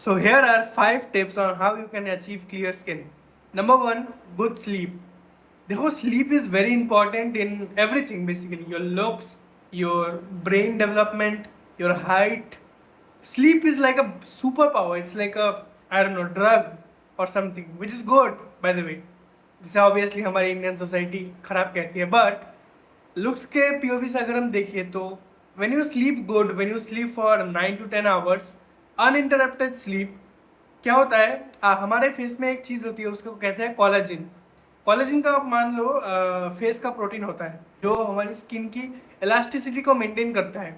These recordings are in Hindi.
So here are 5 tips on how you can achieve clear skin. Number 1, good sleep. देखो sleep is very important in everything basically. Your looks, your brain development, your height. Sleep is like a superpower. It's like a, I don't know, drug or something, which is good by the way. जिसे ऑब्वियसली हमारी इंडियन सोसाइटी खराब कहती है, बट लुक्स के पीओवी से अगर हम देखिए तो when you sleep good, when you sleep for 9 to 10 hours uninterrupted sleep, क्या होता है हमारे फेस में एक चीज़ होती है, उसको कहते हैं कोलेजिन। कोलेजिन का आप मान लो फेस का प्रोटीन होता है जो हमारी स्किन की इलास्टिसिटी को मेंटेन करता है।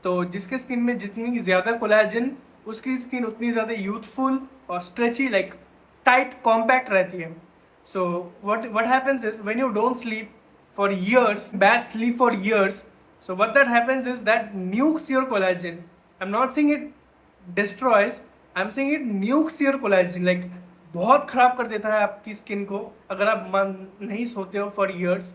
तो जिसके स्किन में जितनी ज़्यादा कोलेजिन, उसकी स्किन उतनी ज़्यादा यूथफुल और स्ट्रेची, लाइक टाइट कॉम्पैक्ट रहती है। So what happens is when you don't sleep for years, bad sleep for years, so what that happens is that nukes your collagen. I'm not saying it destroys, I'm saying it nukes your collagen, like बहुत ख़राब कर देता है आपकी स्किन को अगर आप मन नहीं सोते हो for years.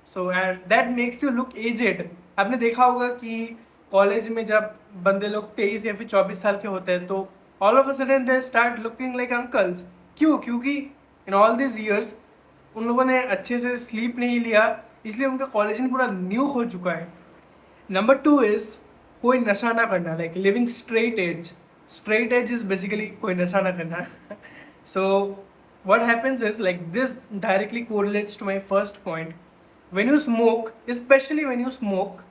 So and that makes you look aged. आपने देखा होगा कि कॉलेज में जब बंदे लोग 23 या फिर 24 साल के होते हैं तो all of a sudden they start looking like uncles. क्यों? क्योंकि इन ऑल दिस ईयर्स उन लोगों ने अच्छे से स्लीप नहीं लिया, इसलिए उनका कोलेजन पूरा न्यू हो चुका है। नंबर 2 इज़ कोई नशा ना करना, like living straight edge. Straight edge is basically कोई नशा ना करना। सो what happens is like this directly correlates to my first point. When you smoke, especially when you smoke,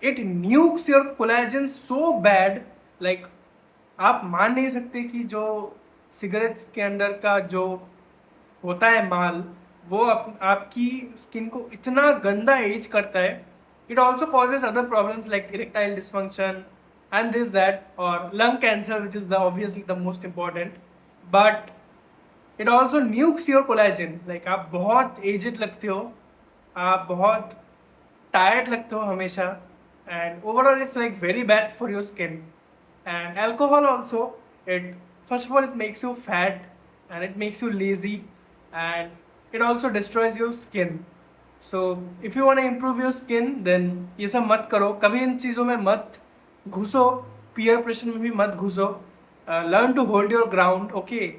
it nukes your collagen so bad, like आप मान नहीं सकते कि जो सिगरेट्स के अंदर का जो होता है माल, वो आपकी स्किन को इतना गंदा एज करता है। It also causes other problems like erectile dysfunction and this that, और lung cancer which is the obviously the most important. But it also nukes your collagen, like आप बहुत एजड लगते हो, आप बहुत टायर्ड लगते हो हमेशा, and overall it's like very bad for your skin. And alcohol also, it first of all it makes you fat and it makes you lazy and it also destroys your skin. So if you want to improve your skin then ये सब मत करो, कभी इन चीज़ों में मत घुसो, पीयर प्रेशर में भी मत घुसो। Learn to hold your ground, okay?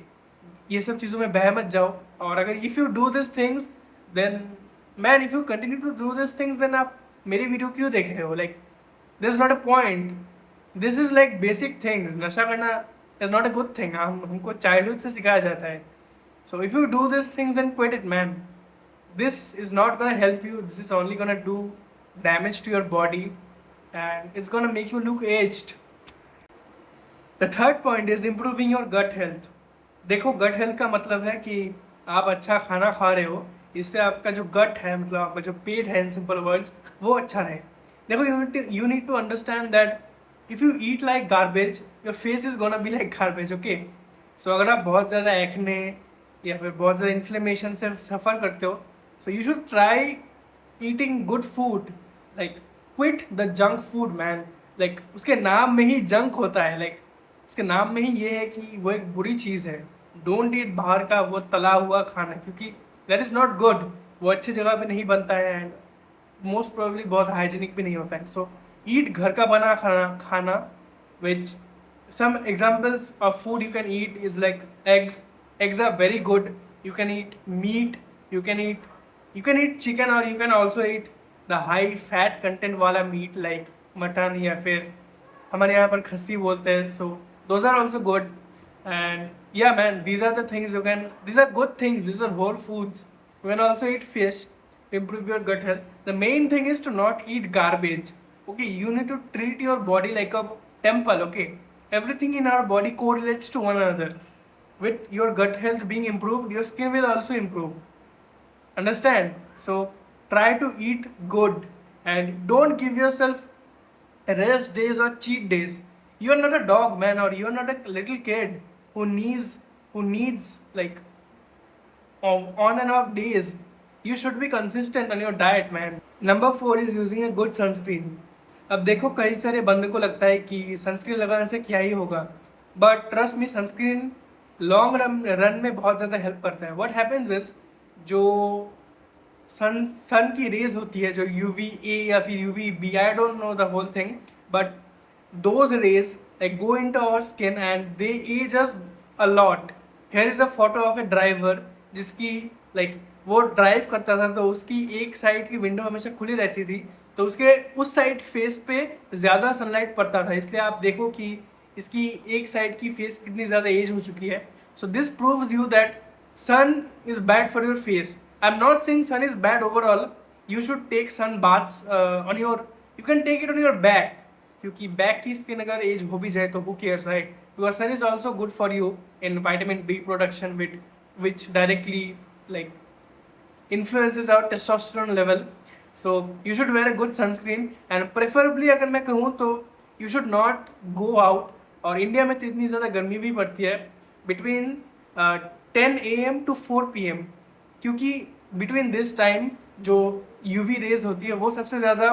ये सब चीज़ों में बह मत जाओ। और अगर if you do this things then man, if you continue to do this things then आप मेरी वीडियो क्यों देख रहे हो? Like this is not a point, this is like basic things. नशा करना is not a good thing, हमको चाइल्डहुड से सिखाया जाता है। So if you do this things and quit it man, this is not gonna help you, this is only gonna do damage to your body and it's gonna make you look aged. The third point is improving your gut health. देखो, गट हेल्थ का मतलब है कि आप अच्छा खाना खा रहे हो, इससे आपका जो गट है, मतलब आपका जो पेट है, इन सिंपल वर्ड्स, वो अच्छा रहे। देखो, you need to understand that if you eat like garbage, your face is gonna be like garbage, okay? So अगर आप बहुत ज़्यादा एक्ने या फिर बहुत ज़्यादा इन्फ्लेमेशन से सफ़र करते हो, so you should try eating good food, like quit the junk food man. like उसके नाम में ही जंक होता है, like उसके नाम में ही ये है कि वो एक बुरी चीज़ है। डोंट ईट बाहर का वो तला हुआ खाना, क्योंकि दैट इज़ नॉट गुड, वो अच्छी जगह पे नहीं बनता है एंड मोस्ट प्रोबेबली बहुत हाइजीनिक भी नहीं होता है। सो eat घर का बना खाना which some examples of food you can eat is like eggs are very good. You can eat meat, you can eat chicken, or you can also eat the high fat content वाला meat like mutton या फिर हमारे यहाँ पर खस्सी बोलते हैं। So those are also good and yeah man, these are the things these are good things, these are whole foods. You can also eat fish to improve your gut health. The main thing is to not eat garbage. Okay, you need to treat your body like a temple, okay? Everything in our body correlates to one another. With your gut health being improved, your skin will also improve. Understand? So try to eat good and don't give yourself rest days or cheat days. You are not a dog man, or you are not a little kid who needs like on and off days. You should be consistent on your diet man. Number 4 is using a good sunscreen. अब देखो, कई सारे बंदे को लगता है कि सनस्क्रीन लगाने से क्या ही होगा, but trust me, sunscreen long run में बहुत ज़्यादा हेल्प करता है। व्हाट हैपेंस इज, जो सन की रेज होती है, जो UVA या फिर UVB, I don't know the whole thing, but those rays like go into our skin and they age us a lot. Here is a photo of a driver जिसकी like वो ड्राइव करता था तो उसकी एक साइड की विंडो हमेशा खुली रहती थी, तो उसके उस साइड फेस पे ज़्यादा सनलाइट पड़ता था, इसलिए आप देखो कि इसकी एक साइड की फेस कितनी ज़्यादा एज हो चुकी है. So this proves you that sun is bad for your face. I'm not saying sun is bad overall. You should take sun baths on your, you can take it on your back, क्योंकि बैक की स्किन अगर एज हो भी जाए तो who cares, right? Because sun is also good for you in vitamin B production, which directly like influences our testosterone level. So you should wear a good sunscreen and preferably अगर मैं कहूँ तो you should not go out. और इंडिया में तो इतनी ज़्यादा गर्मी भी पड़ती है between 10 AM to 4 PM, क्योंकि बिटवीन दिस टाइम जो यूवी रेज होती है वो सबसे ज़्यादा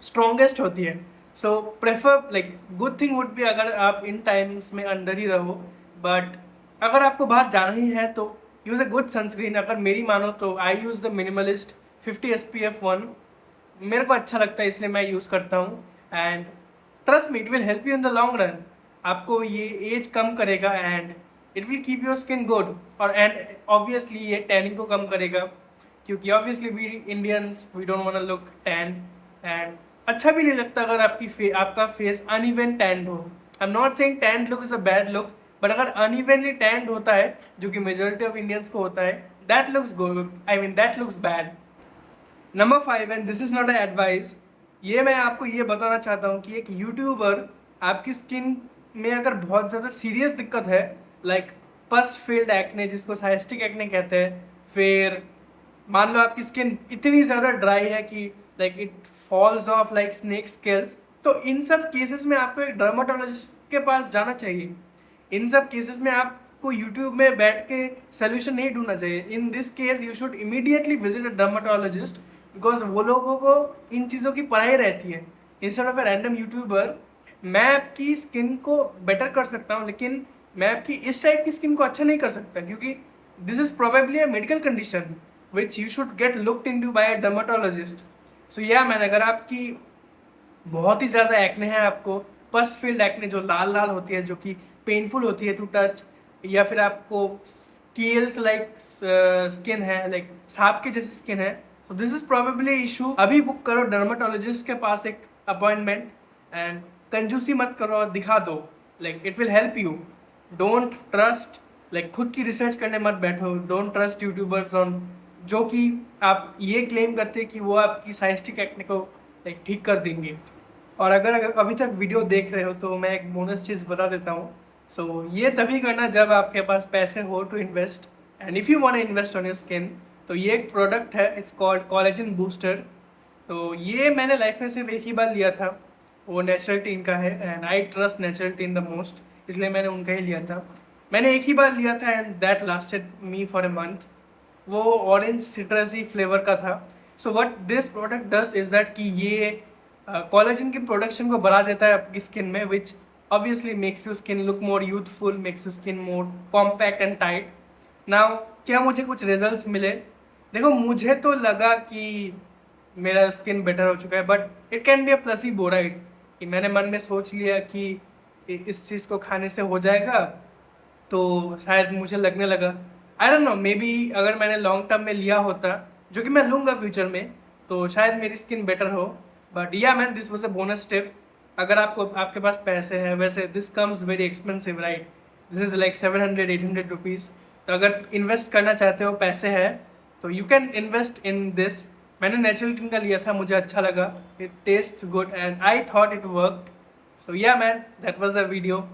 स्ट्रॉन्गेस्ट होती है. So prefer like good thing would be अगर आप इन टाइम्स में अंदर ही रहो, बट अगर आपको बाहर जाना ही है तो यूज़ अ गुड सनस्क्रीन. अगर मेरी मानो तो आई यूज़ द मिनिमलिस्ट 50 SPF 1. मेरे को अच्छा लगता है इसलिए मैं यूज़ करता हूँ and trust me it will help you in the long run. आपको ये एज कम करेगा and it will keep your skin good. और एंड ऑब्वियसली ये टैनिंग को कम करेगा, क्योंकि obviously we Indians we don't want to look tan and अच्छा भी नहीं लगता अगर आपका फेस अनइवन टैंड हो. I am not saying stand look is a bad look, but अगर अनइवनली टैंड होता है जो कि मेजोरिटी ऑफ इंडियंस को होता है, that looks good, I mean that looks bad. Number 5, and this is not a advice, ये मैं आपको ये बताना चाहता हूँ कि एक यूट्यूबर आपकी स्किन में अगर बहुत ज़्यादा सीरियस दिक्कत है, लाइक पस फील्ड एक्ने जिसको साइस्टिक एक्ने कहते हैं, फिर मान लो आपकी स्किन इतनी ज़्यादा ड्राई है कि like it falls of like snake scales, तो इन सब केसेस में आपको एक डर्माटोलॉजिस्ट के पास जाना चाहिए. इन सब केसेस में आपको यूट्यूब में बैठ के सोल्यूशन नहीं ढूंढना चाहिए. In this case you should immediately visit a dermatologist, because वो लोगों को इन चीज़ों की पढ़ाई रहती है. Instead of a random YouTuber, मैं आपकी स्किन को बेटर कर सकता हूँ, लेकिन मैं आपकी इस टाइप की स्किन को अच्छा नहीं कर सकता, क्योंकि this is probably a medical condition which you should get looked into by a dermatologist. So yeah man, अगर आपकी बहुत ही ज़्यादा एक्ने है, आपको पस फील्ड एक्ने जो लाल लाल होती है, जो कि पेनफुल होती है टू टच, या फिर आपको स्केल्स लाइक स्किन है, लाइक सांप के जैसी स्किन है, so this is probably issue. अभी बुक करो डर्माटोलॉजिस्ट के पास एक अपॉइंटमेंट एंड कंजूसी मत करो, दिखा दो. Like it will help you. Don't trust, like खुद की रिसर्च करने मत बैठो. डोंट ट्रस्ट यूट्यूबर्स ऑन जो कि आप ये क्लेम करते हैं कि वो आपकी साइस्टिक एक्ने को लाइक ठीक कर देंगे. और अगर अभी तक वीडियो देख रहे हो तो मैं एक बोनस चीज़ बता देता हूँ. सो ये तभी करना जब आपके पास पैसे हो to invest, and if you want to invest on your skin, तो ये एक प्रोडक्ट है, इट्स कॉल्ड कोलेजन बूस्टर. तो ये मैंने लाइफ में सिर्फ एक ही बार लिया था, वो नेचुरलिटी का है and I trust naturality the most, इसलिए मैंने उनका ही लिया था. मैंने एक ही बार लिया था and that lasted me for a month. वो ऑरेंज सिट्रसी फ्लेवर का था. So what this product does is that कि ये कोलेजन की प्रोडक्शन को बढ़ा देता है आपकी स्किन में, which obviously makes you skin look more youthful, makes you skin more compact and tight. Now क्या मुझे कुछ रिजल्ट्स मिले? देखो, मुझे तो लगा कि मेरा स्किन बेटर हो चुका है, but it can be a placebo, right? कि मैंने मन में सोच लिया कि इस चीज़ को खाने से हो जाएगा, तो शायद मुझे लगने लगा. आई डोंट नो, मे बी अगर मैंने लॉन्ग टर्म में लिया होता, जो कि मैं लूँगा फ्यूचर में, तो शायद मेरी स्किन बेटर हो. But yeah man, this was a bonus tip. अगर आपके पास पैसे हैं, वैसे this comes very expensive, right? This is like 700-800 rupees. तो अगर इन्वेस्ट करना चाहते हो, पैसे है, तो you can invest in this. मैंने नेचुरलिटी का लिया था, मुझे अच्छा लगा. It tastes good and I thought it worked. So yeah man, that was the video.